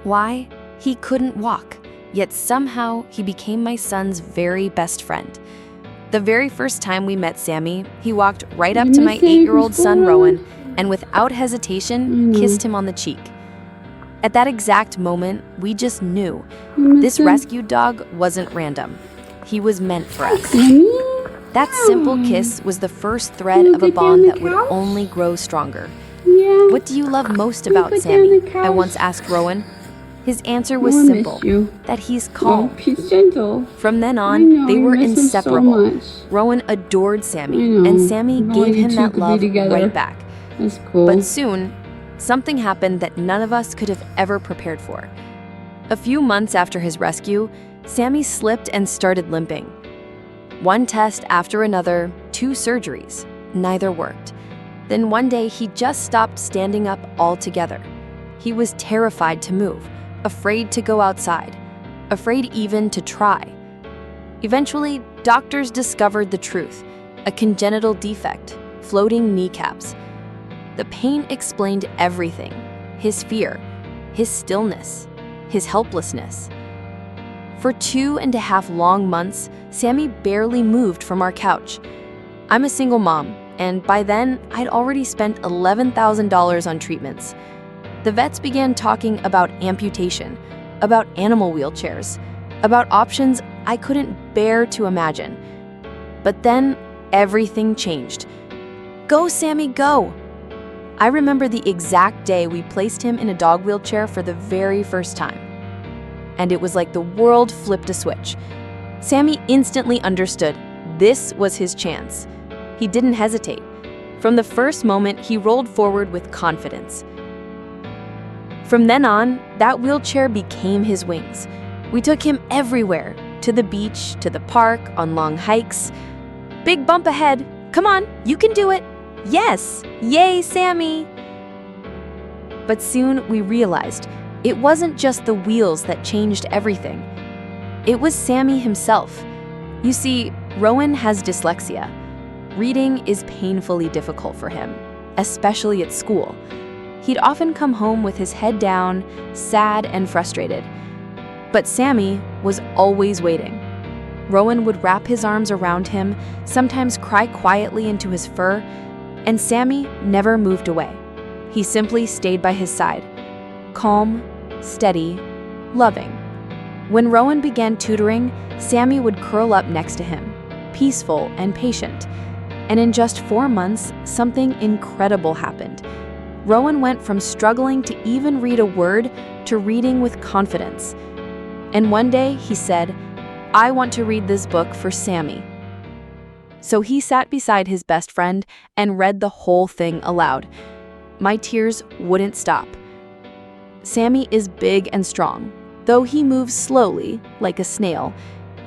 Why? He couldn't walk, yet somehow he became my son's very best friend. The very first time we met Sammy, he walked right up to my 8-year-old son Rowan and without hesitation kissed him on the cheek. At that exact moment, we just knew this rescued dog wasn't random. He was meant for us. That simple kiss was the first thread of a bond that would only grow stronger. What do you love most about Sammy? I once asked Rowan. His answer was simple, that he's calm. He's gentle. From then on, they were inseparable. So Rowan adored Sammy, and Sammy gave him that love right back. That's cool. But soon, something happened that none of us could have ever prepared for. A few months after his rescue, Sammy slipped and started limping. One test after another, 2 surgeries. Neither worked. Then one day, he just stopped standing up altogether. He was terrified to move, afraid to go outside, afraid even to try. Eventually, doctors discovered the truth, a congenital defect, floating kneecaps. The pain explained everything, his fear, his stillness, his helplessness. For 2.5 long months, Sammy barely moved from our couch. I'm a single mom, and by then, I'd already spent $11,000 on treatments. The vets began talking about amputation, about animal wheelchairs, about options I couldn't bear to imagine. But then, everything changed. Go, Sammy, go! I remember the exact day we placed him in a dog wheelchair for the very first time. And it was like the world flipped a switch. Sammy instantly understood this was his chance. He didn't hesitate. From the first moment, he rolled forward with confidence. From then on, that wheelchair became his wings. We took him everywhere, to the beach, to the park, on long hikes. Big bump ahead. Come on, you can do it. Yes, yay, Sammy. But soon we realized it wasn't just the wheels that changed everything. It was Sammy himself. You see, Rowan has dyslexia. Reading is painfully difficult for him, especially at school. He'd often come home with his head down, sad and frustrated. But Sammy was always waiting. Rowan would wrap his arms around him, sometimes cry quietly into his fur, and Sammy never moved away. He simply stayed by his side, calm, steady, loving. When Rowan began tutoring, Sammy would curl up next to him, peaceful and patient. And in just 4 months, something incredible happened. Rowan went from struggling to even read a word to reading with confidence. And one day he said, "I want to read this book for Sammy." So he sat beside his best friend and read the whole thing aloud. My tears wouldn't stop. Sammy is big and strong, though he moves slowly, like a snail.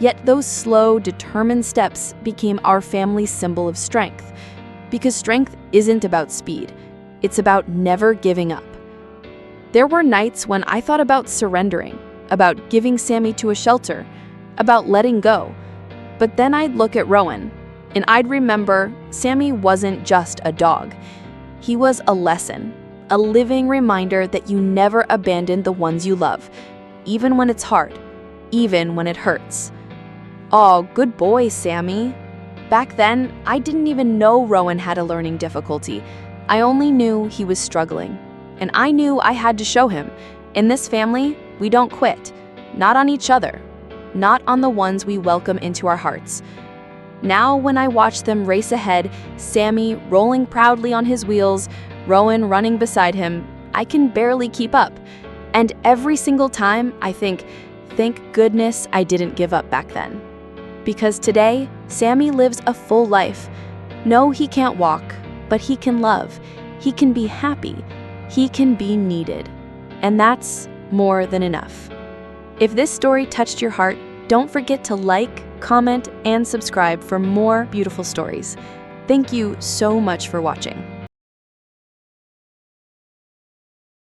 Yet those slow, determined steps became our family's symbol of strength. Because strength isn't about speed. It's about never giving up. There were nights when I thought about surrendering, about giving Sammy to a shelter, about letting go. But then I'd look at Rowan, and I'd remember Sammy wasn't just a dog. He was a lesson, a living reminder that you never abandon the ones you love, even when it's hard, even when it hurts. Oh, good boy, Sammy. Back then, I didn't even know Rowan had a learning difficulty. I only knew he was struggling, and I knew I had to show him. In this family, we don't quit. Not on each other. Not on the ones we welcome into our hearts. Now, when I watch them race ahead, Sammy rolling proudly on his wheels, Rowan running beside him, I can barely keep up. And every single time, I think, thank goodness I didn't give up back then. Because today, Sammy lives a full life. No, he can't walk, but he can love. He can be happy. He can be needed. And that's more than enough. If this story touched your heart, don't forget to like, comment, and subscribe for more beautiful stories. Thank you so much for watching.